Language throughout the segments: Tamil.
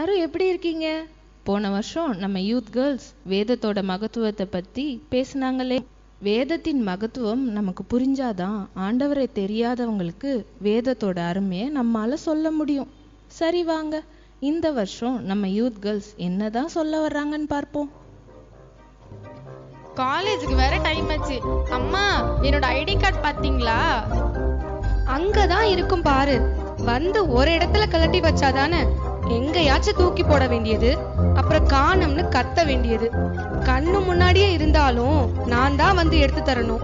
எல்லாரும் எப்படி இருக்கீங்க? போன வருஷம் நம்ம யூத் கேர்ள்ஸ் வேதத்தோட மகத்துவத்தை பத்தி பேசினாங்களே. வேதத்தின் மகத்துவம் நமக்கு புரிஞ்சாதான் ஆண்டவரை தெரியாதவங்களுக்கு வேதத்தோட அருமையை நம்மால சொல்ல முடியும். சரி வாங்க, இந்த வருஷம் நம்ம யூத் கேர்ள்ஸ் என்னதான் சொல்ல வர்றாங்கன்னு பார்ப்போம். காலேஜுக்கு வேற டைம் ஆச்சு. அம்மா, என்னோட ஐடி கார்டு பாத்தீங்களா? அங்கதான் இருக்கும் பாரு. வந்து ஒரு இடத்துல கழட்டி வச்சாதானே எங்கயாச்சும் தூக்கி போட வேண்டியது, அப்புறம் காணோம்னு கத்த வேண்டியது. கண்ணு முன்னாடியே இருந்தாலும் நான் தான் வந்து எடுத்து தரணும்.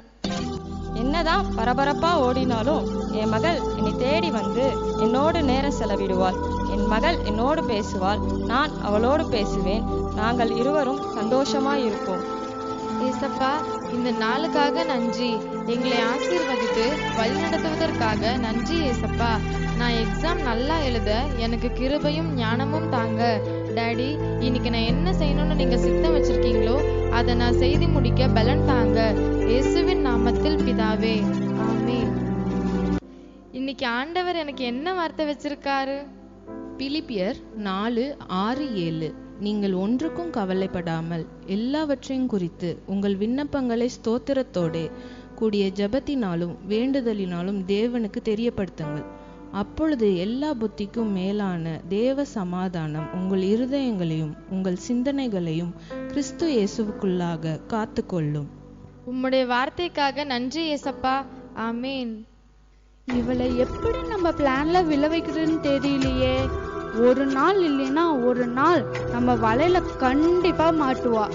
என்னதான் பரபரப்பா ஓடினாலும் என் மகள் என்னை தேடி வந்து என்னோடு நேரம் செலவிடுவாள். என் மகள் என்னோடு பேசுவாள், நான் அவளோடு பேசுவேன். நாங்கள் இருவரும் சந்தோஷமாய் இருப்போம். ஏசப்பா, இந்த நாளுக்காக நன்றி. எங்களை ஆசீர்வதித்து வழிநடத்துவதற்காக நன்றி ஏசப்பா. நான் எக்ஸாம் நல்லா எழுத எனக்கு கிருபையும் ஞானமும் தாங்க. டாடி, இன்னைக்கு நான் என்ன செய்யணும்னு நீங்க சித்தம் வச்சிருக்கீங்களோ அதை நான் செய்து முடிக்க பலன் தாங்க. இயேசுவின் நாமத்தில் பிதாவே, ஆமென். இன்னைக்கு ஆண்டவர் எனக்கு என்ன வார்த்தை வச்சிருக்காரு? பிலிப்பியர் 4:6-7. நீங்கள் ஒன்றுக்கும் கவலைப்படாமல் எல்லாவற்றையும் குறித்து உங்கள் விண்ணப்பங்களை ஸ்தோத்திரத்தோடே கூடிய ஜெபத்தினாலும் வேண்டுதலினாலும் தேவனுக்கு தெரியப்படுத்துங்கள். அப்பொழுது எல்லா புத்திக்கும் மேலான தேவ சமாதானம் உங்கள் இருதயங்களையும் உங்கள் சிந்தனைகளையும் கிறிஸ்து இயேசுவுக்குள்ளாக காத்துக்கொள்ளும். உம்முடைய வார்த்தைக்காக நன்றி ஏசப்பா, ஆமென். இவளை எப்படி நம்ம பிளான்ல விழ வைக்கிறதுன்னு தெரியலையே. ஒரு நாள் இல்லைன்னா ஒரு நாள் நம்ம வலையில கண்டிப்பா மாட்டுவா.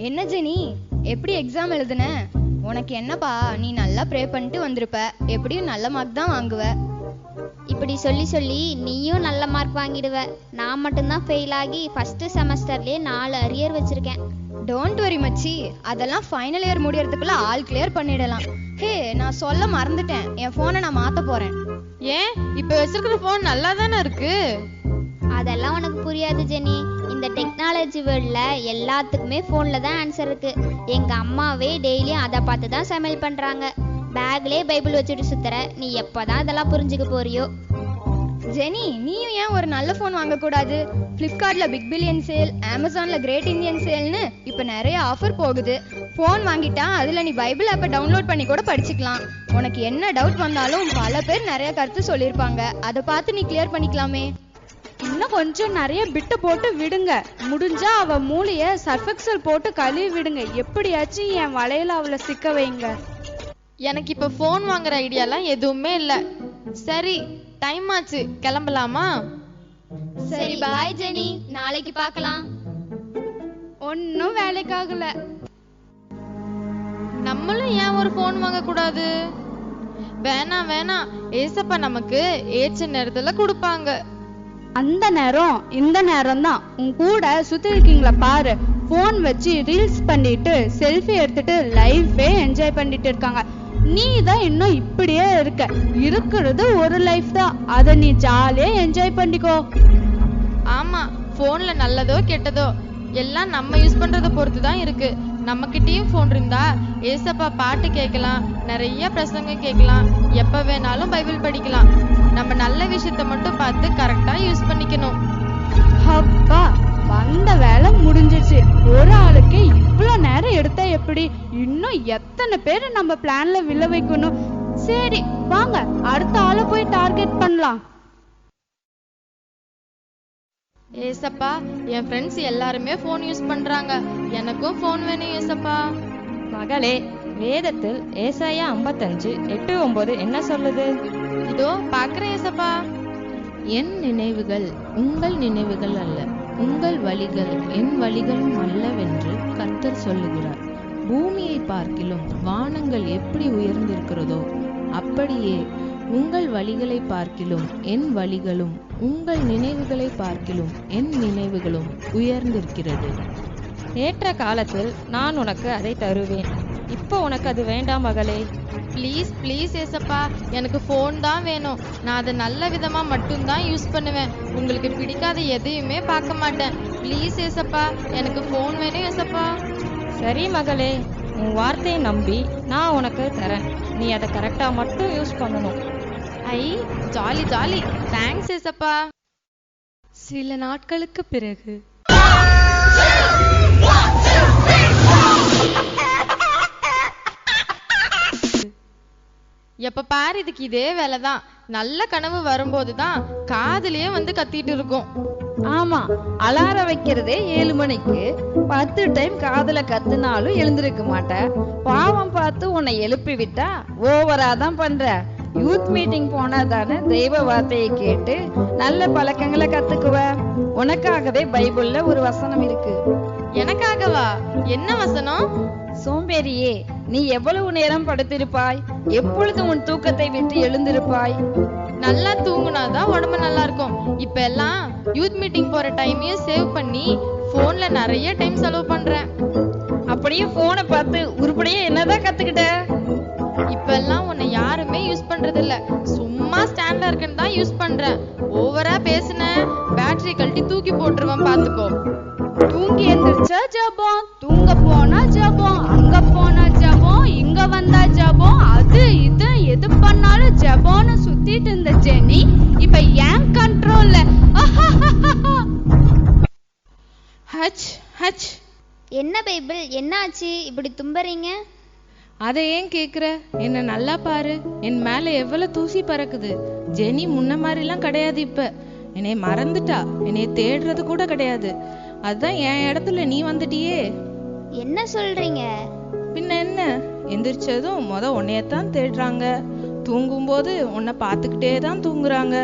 என்ன ஜெனி, எப்படி எக்ஸாம் எழுதுன? உனக்கு என்னப்பா, நீ நல்லா ப்ரே பண்ணிட்டு வந்திருப்ப. எப்படியும் நல்ல மார்க் தான் வாங்குவ. இப்படி சொல்லி சொல்லி நீயும் நல்ல மார்க் வாங்கிடுவ. நான் மட்டும்தான் ஃபெயில் ஆகி ஃபர்ஸ்ட் செமஸ்டர்லயே 4 அரியர் வச்சிருக்கேன். டோன்ட் வரி மச்சி, அதெல்லாம் ஃபைனல் இயர் முடியறதுக்குள்ள ஆல் கிளியர் பண்ணிடலாம். ஹே, நான் சொல்ல மறந்துட்டேன், என் போனை நான் மாத்த போறேன். ஏன், இப்ப வச்சிருக்கிற போன் நல்லா தானே இருக்கு. அதெல்லாம் உனக்கு புரியாது ஜெனி. இந்த டெக்னாலஜி வேர்ல்ட்ல எல்லாத்துக்குமே போன்ல தான் ஆன்சர் இருக்கு. எங்க அம்மாவே டெய்லியும் அதை பார்த்து தான் சமையல் பண்றாங்க. பேக்லயே பைபிள் வச்சுட்டு சுத்துற, நீ எப்பதான் இதெல்லாம் புரிஞ்சுக்க போறியோ? ஜெனி, நீயும் ஏன் ஒரு நல்ல போன் வாங்க கூடாது? பிளிப்கார்ட்ல பிக் பில்லியன் சேல், அமேசான்ல கிரேட் இந்தியன் சேல்னு இப்ப நிறைய ஆஃபர் போகுது. போன் வாங்கிட்டா அதுல நீ பைபிள் ஆப்பை டவுன்லோட் பண்ணி கூட படிச்சுக்கலாம். உனக்கு என்ன டவுட் வந்தாலும் பல பேர் நிறைய கருத்து சொல்லியிருப்பாங்க, அதை பார்த்து நீ கிளியர் பண்ணிக்கலாமே. இன்னும் கொஞ்சம் நிறைய பிட்டு போட்டு விடுங்க. முடிஞ்சா அவ மூளைய சர்ஃபெக்சல் போட்டு கழுவி விடுங்க. எப்படியாச்சும் என் வலையில அவளை சிக்க வைங்க. எனக்கு இப்ப போன் வாங்குற ஐடியாலாம் எதுவுமே இல்ல. சரி, டைம் ஆச்சு, கிளம்பலாமா? சரி, பாய் ஜெனி, நாளைக்கு பார்க்கலாம். ஒன்னும் வேலைக்காகல. நம்மளும் ஏன் ஒரு போன் வாங்க கூடாது? வேணாம் வேணாம், ஏசப்பா நமக்கு ஏற்ற நேரத்துல கொடுப்பாங்க. அந்த நேரம் இந்த நேரம் தான். உன் கூட சுத்தி இருக்கீங்களா பாரு, போன் வச்சு ரீல்ஸ் பண்ணிட்டு செல்ஃபி எடுத்துட்டு லைஃபே என்ஜாய் பண்ணிட்டு இருக்காங்க. நீ தான் இன்னும் இப்படியே இருக்க. இருக்கிறது ஒரு லைஃப் தான், அதை நீ ஜாலியா என்ஜாய் பண்ணிக்கோ. ஆமா, போன்ல நல்லதோ கெட்டதோ எல்லாம் நம்ம யூஸ் பண்றத பொறுத்து தான் இருக்கு. நம்ம கிட்டயும் போன் இருந்தா ஏசப்பா பாட்டு கேட்கலாம், நிறைய பிரசங்கம் கேட்கலாம், எப்ப வேணாலும் பைபிள் படிக்கலாம். நம்ம நல்ல விஷயத்த மட்டும் பார்த்து கரெக்டா யூஸ் பண்ணிக்கணும். அப்பா, வந்த வேலை முடிஞ்சிருச்சு. ஒரு ஆளுக்கு இவ்வளவு நேரம் எடுத்தா எப்படி? இன்னும் எத்தனை பேரை நம்ம பிளான்ல விழ வைக்கணும். சரி வாங்க, அடுத்த ஆளை போய் டார்கெட் பண்ணலாம். ஏசப்பா, என் ஃப்ரெண்ட்ஸ் எல்லாருமே போன் யூஸ் பண்றாங்க, எனக்கும் போன் வேணும் ஏசப்பா. மகளே, வேதத்தில் ஏசாயா 55:8-9 என்ன சொல்லுது? இதோ பாக்குறேன் ஏசப்பா. என் நினைவுகள் உங்கள் நினைவுகள் அல்ல, உங்கள் வழிகள் என் வழிகளும் அல்லவென்று கர்த்தர் சொல்லுகிறார். பூமியை பார்க்கிலும் வானங்கள் எப்படி உயர்ந்திருக்கிறதோ அப்படியே உங்கள் வழிகளை பார்க்கிலும் என் வழிகளும் உங்கள் நினைவுகளை பார்க்கிலும் என் நினைவுகளும் உயர்ந்திருக்கிறது. ஏற்ற காலத்தில் நான் உனக்கு அதை தருவேன். இப்போ உனக்கு அது வேண்டாம் மகளே. ப்ளீஸ் ப்ளீஸ் ஏசப்பா, எனக்கு ஃபோன் தான் வேணும். நான் அதை நல்ல விதமா மட்டும்தான் யூஸ் பண்ணுவேன். உங்களுக்கு பிடிக்காத எதையுமே பார்க்க மாட்டேன். ப்ளீஸ் ஏசப்பா, எனக்கு ஃபோன் வேணும் ஏசப்பா. சரி மகளே, உன் வார்த்தையை நம்பி நான் உனக்கு தரேன். நீ அதை கரெக்டா மட்டும் யூஸ் பண்ணணும். ஐ ஜாலி ஜாலி, தேங்க்ஸ் ஏசப்பா. சில நாட்களுக்கு பிறகு எப்ப பாரு இதுக்கு இதே வேலைதான். நல்ல கனவு வரும்போதுதான் காதுலயே வந்து கத்திட்டு இருக்கும். ஆமா, அலாரம் வைக்கிறதே 7 மணிக்கு. 10 டைம் காதுல கத்துனாலும் எழுந்திருக்க மாட்ட. பாவம் பார்த்து உன்னை எழுப்பி விட்டா ஓவரா தான் பண்ற. யூத் மீட்டிங் போனா தானே தெய்வ வார்த்தையை கேட்டு நல்ல பழக்கங்களை கத்துக்குவ. உனக்காகவே பைபிள்ல ஒரு வசனம் இருக்கு. எனக்காகவா? என்ன வசனம்? சோம்பேறியே, நீ எவ்வளவு நேரம் படுத்திருப்பாய்? எப்பொழுது உன் தூக்கத்தை விட்டு எழுந்திருப்பாய்? நல்லா தூங்குனாதான் உடம்பு நல்லா இருக்கும். இப்ப எல்லாம் யூத் மீட்டிங் போற டைமையும் சேவ் பண்ணி போன்ல நிறைய டைம் செலவு பண்றேன். அப்படியே போனை பார்த்து உருப்படியே என்னதான் கத்துக்கிட்ட? இப்ப எல்லாம் உன்னை யாருமே யூஸ் பண்றது இல்ல. சும்மா ஸ்டாண்ட்ல இருக்குன்னு தான் யூஸ் பண்றேன். ஓவரா பேசுன பேட்டரி கழட்டி தூக்கி போட்டுருவேன், பாத்துக்கோ. தூங்கி எந்திரிச்சா ஜபம், தூங்க போனா ஜபம், அங்க போனா ஜபம், இங்க வந்தா ஜபம், அது இது எது பண்ணாலும் ஜபம்னு சுத்திட்டு இருந்த ஜெனி இப்ப ஏன் கண்ட்ரோல்ல? H H. என்ன பைபிள், என்ன ஆச்சு இப்படி தும்பறீங்க? அதை ஏன் கேக்குற? என்ன நல்லா பாரு, என் மேல எவ்வளவு தூசி பறக்குது. ஜெனி முன்ன மாதிரிலாம் கிடையாது. இப்ப என்னை மறந்துட்டா, என்னை தேடுறது கூட கிடையாது. அதான் என் இடத்துல நீ வந்துட்டியே. என்ன சொல்றீங்க? பின்ன என்ன, எந்திரிச்சதும் உன்னையத்தான் தேடுறாங்க. தூங்கும்போது உன்னை பார்த்துக்கிட்டே தான் தூங்குறாங்க.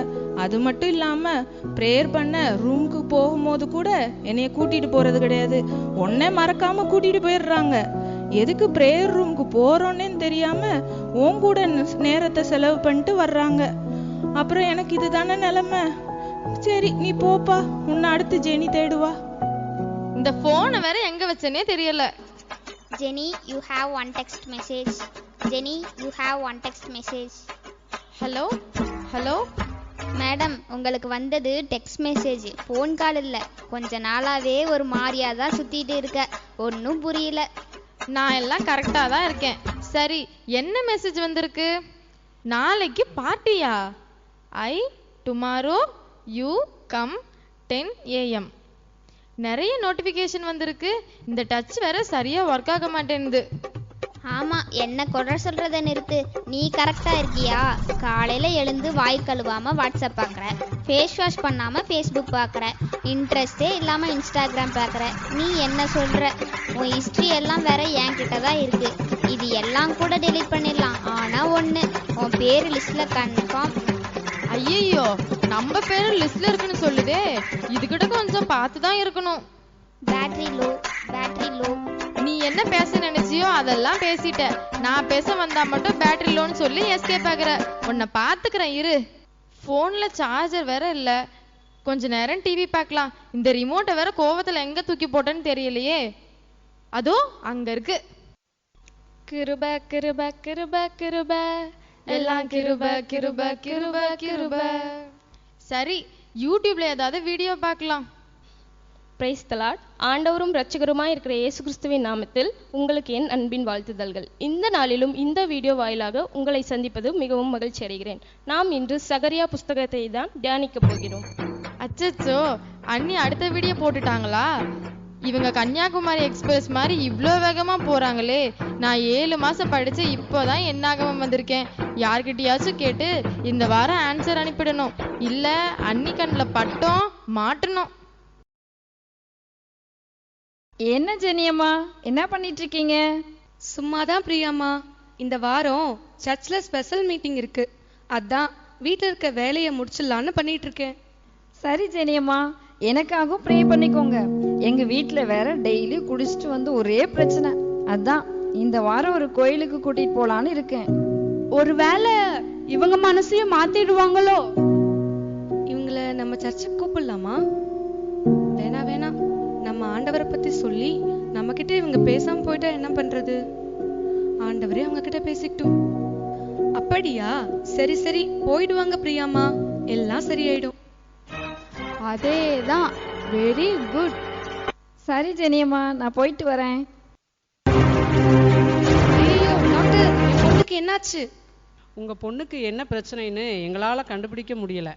அது மட்டும் இல்லாம பிரேயர் பண்ண ரூமுக்கு போகும்போது கூட என்னைய கூட்டிட்டு போறது கிடையாது. உன்னை மறக்காம கூட்டிட்டு போயிடுறாங்க. எதுக்கு பிரேயர் ரூமுக்கு போறோன்னே தெரியாம உன் கூட நேரத்தை செலவு பண்ணிட்டு வர்றாங்க. அப்புறம் எனக்கு இதுதானே நிலைமை. சரி நீ போப்பா, உன்னை அடுத்து ஜெனி தேடுவா. இந்த போனை வேற எங்க வச்சனே தெரியல. Jenny, you have one text message. Jenny, you have one text message. Hello hello madam, உங்களுக்கு வந்தது டெக்ஸ்ட் மெசேஜ், ஃபோன் கால் இல்ல. கொஞ்ச நாளாவே ஒரு மாதிரியா தான் சுத்திட்டு இருக்க, ஒன்னும் புரியல. நான் எல்லாம் கரெக்டா தான் இருக்கேன். சரி, என்ன மெசேஜ் வந்திருக்கு? நாளைக்கு பார்ட்டியா? ஐ டுமாரோ யூ கம் 10 AM. நிறைய நோட்டிபிகேஷன் வந்திருக்கு. இந்த டச் வேற சரியா ஒர்க் ஆக மாட்டேங்குது. ஆமா, என்ன குறை சொல்றத நிறுத்து. நீ கரெக்டா இருக்கியா? காலையில எழுந்து வாய் கழுவாம வாட்ஸ்அப் பாக்குற, ஃபேஸ் வாஷ் பண்ணாம ஃபேஸ்புக் பாக்குற, இன்ட்ரெஸ்டே இல்லாம இன்ஸ்டாகிராம் பாக்குற. நீ என்ன சொல்ற? உன் ஹிஸ்டரி எல்லாம் வேற என்கிட்ட தான் இருக்கு. இது எல்லாம் கூட டெலீட் பண்ணிடலாம். ஆனா ஒண்ணு, உன் பேரு லிஸ்ட்ல கன்ஃபார்ம். ஐயோ, நம்ம பேரு லிஸ்ட்ல இருக்குன்னு சொல்லுதே. இதுகிட்ட கொஞ்சம் பார்த்துதான் இருக்கணும். Battery low, battery low. நீ என்ன பேச நினைச்சியோ அதெல்லாம் பேசிட்ட. நான் பேச வந்தா மட்டும் பேட்டரி லோன்னு சொல்லி எஸ்கேப் ஆகுற. உன்னை பாத்துக்கிறேன் இரு. போன்ல சார்ஜர் வேற இல்ல. கொஞ்ச நேரம் டிவி பார்க்கலாம். இந்த ரிமோட்டை வேற கோவத்துல எங்க தூக்கி போட்டேன்னு தெரியலையே. அதோ அங்க இருக்கு. கிருப கிருப கிருப கிருப, எல்லாம் கிருப கிருப கிருப கிருப. சரி, யூடியூப்ல ஏதாவது வீடியோ பார்க்கலாம். Praise the Lord. ஆண்டவரும் இரட்சகருமாய் இருக்கிற இயேசு கிறிஸ்துவின் நாமத்தில் உங்களுக்கு என் அன்பின் வாழ்த்துதல்கள். இந்த நாளிலும் இந்த வீடியோ வாயிலாக உங்களை சந்திப்பது மிகவும் மகிழ்ச்சி அடைகிறேன். நாம் இன்று சகரியா புஸ்தகத்தை தான் தியானிக்க போகிறோம். அச்சச்சோ, அண்ணி அடுத்த வீடியோ போட்டுட்டாங்களா? இவங்க கன்னியாகுமரி எக்ஸ்பிரஸ் மாதிரி இவ்வளோ வேகமா போறாங்களே. நான் 7 மாசம் படிச்சு இப்போதான் என்னாகமம் வந்திருக்கேன். யார்கிட்டயாச்சும் கேட்டு இந்த வாரம் ஆன்சர் அனுப்பிடணும். இல்ல அண்ணி கண்ணில் பட்டோம் மாட்டணும். என்ன ஜெனியம்மா, என்ன பண்ணிட்டு இருக்கீங்க? சும்மாதான் பிரியாம்மா. இந்த வாரம் சர்ச்ல ஸ்பெஷல் மீட்டிங் இருக்கு. அதான் வீட்டில் இருக்க வேலையை முடிச்சிடலான்னு பண்ணிட்டு இருக்கேன். சரி ஜெனியம்மா, எனக்காகவும் ப்ரே பண்ணிக்கோங்க. எங்க வீட்டுல வேற டெய்லி குடிச்சிட்டு வந்து ஒரே பிரச்சனை. அதான் இந்த வாரம் ஒரு கோயிலுக்கு கூட்டிட்டு போலான்னு இருக்கேன். ஒருவேளை இவங்க மனசையும் மாத்திடுவாங்களோ? இவங்கள நம்ம சர்ச்சுக்கு கூப்பிடலாமா? வேணா வேணாம். நம்ம ஆண்டவரை பத்தி சொல்லி நம்ம கிட்ட இவங்க பேசாம போயிட்டா என்ன பண்றது? ஆண்டவரே அவங்க கிட்ட பேசிக்கிட்டும். அப்படியா? சரி சரி, போயிடுவாங்க பிரியாமா, எல்லாம் சரியாயிடும். அதேதான், வெரி குட். சரி ஜெனியம்மா, நான் போயிட்டு வரேன். ஐயோ டாக்டர், என் பொண்ணுக்கு என்னாச்சு? உங்கள் பொண்ணுக்கு என்ன பிரச்சனைன்னு எங்களால் கண்டுபிடிக்க முடியலை.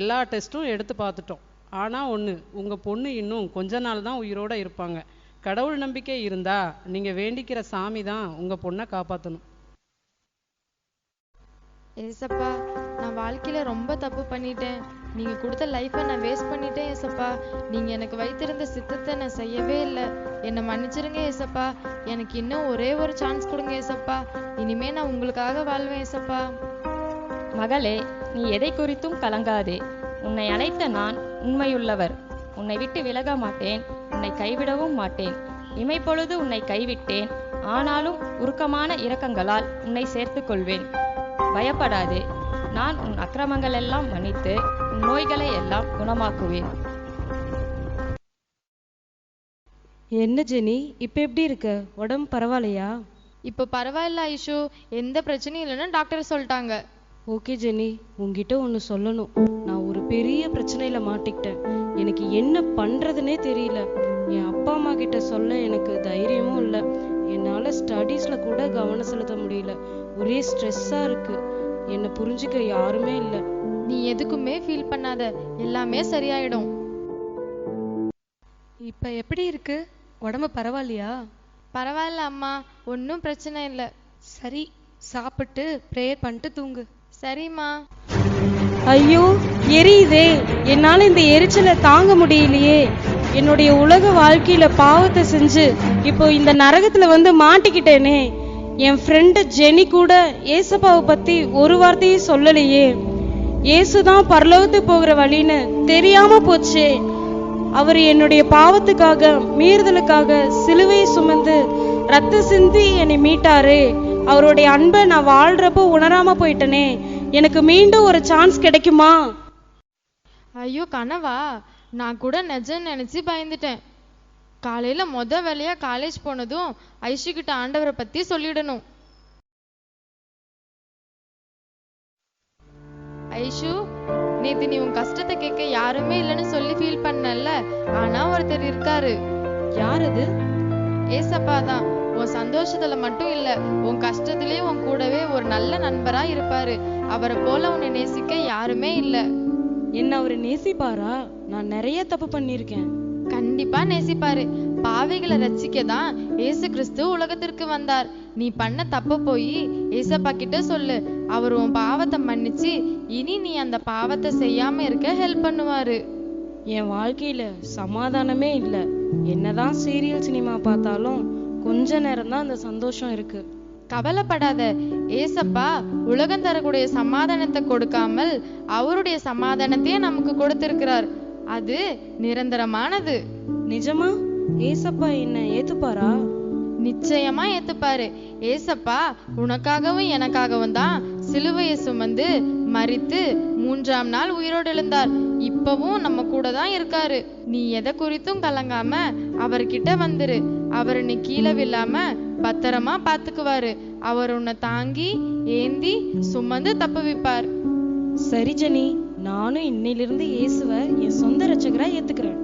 எல்லா டெஸ்ட்டும் எடுத்து பார்த்துட்டோம். ஆனால் ஒன்று, உங்கள் பொண்ணு இன்னும் கொஞ்ச நாள் தான் உயிரோடு இருப்பாங்க. கடவுள் நம்பிக்கை இருந்தால் நீங்கள் வேண்டிக்கிற சாமி தான் உங்கள் பொண்ணை காப்பாற்றணும். ஏசப்பா, நான் வாழ்க்கையில ரொம்ப தப்பு பண்ணிட்டேன். நீங்க கொடுத்த லைஃபை நான் வேஸ்ட் பண்ணிட்டேன் ஏசப்பா. நீங்க எனக்கு வைத்திருந்த சித்தத்தை நான் செய்யவே இல்லை. என்னை மன்னிச்சிருங்க ஏசப்பா. எனக்கு இன்னும் ஒரே ஒரு சான்ஸ் கொடுங்க ஏசப்பா. இனிமே நான் உங்களுக்காக வாழ்வேன் ஏசப்பா. மகளே, நீ எதை குறித்தும் கலங்காதே. உன்னை அழைத்த நான் உண்மையுள்ளவர். உன்னை விட்டு விலக மாட்டேன், உன்னை கைவிடவும் மாட்டேன். இமைப்பொழுது உன்னை கைவிட்டேன், ஆனாலும் உருக்கமான இரக்கங்களால் உன்னை சேர்த்துக் கொள்வேன். பயப்படாதே, நான் உன் அக்கிரமங்கள் எல்லாம் மன்னித்து உன் நோய்களை எல்லாம் குணமாக்குவேன். என்ன ஜெனி, இப்ப எப்படி இருக்க? உடம்பு பரவாயில்லையா? இப்போ பரவாயில்ல ஐஷு, எந்த பிரச்சனையும் இல்லைன்னு டாக்டர் சொல்லிட்டாங்க. ஓகே ஜெனி, உங்ககிட்ட ஒன்று சொல்லணும். நான் ஒரு பெரிய பிரச்சனையில மாட்டிக்கிட்டேன். எனக்கு என்ன பண்றதுனே தெரியல. என் அப்பா அம்மா கிட்ட சொல்ல எனக்கு தைரியமும் இல்லை. என்னால ஸ்டடீஸ்ல கூட கவனம் செலுத்த முடியல. ஒரே ஸ்ட்ரெஸ்ஸா இருக்கு. என்னை புரிஞ்சுக்க யாருமே இல்லை. நீ எதுக்குமே ஃபீல் பண்ணாத, எல்லாமே சரியாயிடும். இப்ப எப்படி இருக்கு? உடம்பு பரவாயில்லையா? பரவாயில்ல அம்மா, ஒன்றும் பிரச்சனை இல்லை. சரி, சாப்பிட்டு ப்ரேயர் பண்ணிட்டு தூங்கு. சரிம்மா. ஐயோ, எரியுதே. என்னால இந்த எரிச்சலை தாங்க முடியலையே. என்னுடைய உலக வாழ்க்கையில பாவத்தை செஞ்சு இப்போ இந்த நரகத்துல வந்து மாட்டிக்கிட்டேனே. என் ஃப்ரெண்டு ஜெனி கூட ஏசப்பாவை பத்தி ஒரு வார்த்தையும் சொல்லலையே. ஏசுதான் பரலோகத்துக்கு போகிற வழின்னு தெரியாம போச்சே. அவர் என்னுடைய பாவத்துக்காக, மீறுதலுக்காக சிலுவையை சுமந்து ரத்த சிந்தி என்னை மீட்டாரு. அவருடைய அன்பை நான் வாழ்றப்போ உணராம போயிட்டனே. எனக்கு மீண்டும் ஒரு சான்ஸ் கிடைக்குமா? ஐயோ கனவா? நான் கூட நிஜம் நினைச்சு பயந்துட்டேன். காலையில வேலையா காலேஜ் போனதும் ஐஷு கிட்ட ஆண்டவரை பத்தி சொல்லிடணும். ஐஷு, நேத்து நீ உன் கஷ்டத்தை கேட்க யாருமே இல்லைன்னு சொல்லி ஃபீல் பண்ணல. ஆனா ஒருத்தர் இருக்காரு. யார் அது? ஏசப்பா தான். உன் சந்தோஷத்துல மட்டும் இல்ல, உன் கஷ்டத்திலயும் உன் கூடவே ஒரு நல்ல நண்பரா இருப்பாரு. அவரை போல உன்னை நேசிக்க யாருமே இல்ல. என்ன அவரு நேசிப்பாரா? நான் நிறைய தப்பு பண்ணிருக்கேன். கண்டிப்பா நேசிப்பாரு. பாவிகளை ரட்சிக்க தான் ஏசு கிறிஸ்து உலகத்திற்கு வந்தார். நீ பண்ண தப்ப போய் ஏசப்பா கிட்ட சொல்லு. அவர் உன் பாவத்தை மன்னிச்சு இனி நீ அந்த பாவத்தை செய்யாம இருக்க ஹெல்ப் பண்ணுவாரு. என் வாழ்க்கையில சமாதானமே இல்லை. என்னதான் சீரியல் சினிமா பார்த்தாலும் கொஞ்ச நேரம் தான் அந்த சந்தோஷம் இருக்கு. கவலைப்படாத, ஏசப்பா உலகம் தரக்கூடிய சமாதானத்தை கொடுக்காமல் அவருடைய சமாதானத்தையே நமக்கு கொடுத்திருக்கிறார். அது நிரந்தரமானது. நிஜமா? ஏசப்பா என்ன ஏத்துப்பாரா? நிச்சயமா ஏத்துப்பாரு. ஏசப்பா உனக்காகவும் எனக்காகவும் தான் சிலுவையை சுமந்து மரித்து 3ஆம் நாள் உயிரோடு எழுந்தார். இப்பவும் நம்ம கூட தான் இருக்காரு. நீ எதை குறித்தும் கலங்காம அவர்கிட்ட வந்துரு. அவர் நீ கீழே விழாம பத்திரமா பாத்துக்குவாரு. அவர் உன்னை தாங்கி ஏந்தி சுமந்து தப்புவிப்பார். சரி ஜெனி, நானும் இன்னையிலிருந்து இயேசுவை என் சொந்த ரட்சகரா ஏத்துக்கிறேன்.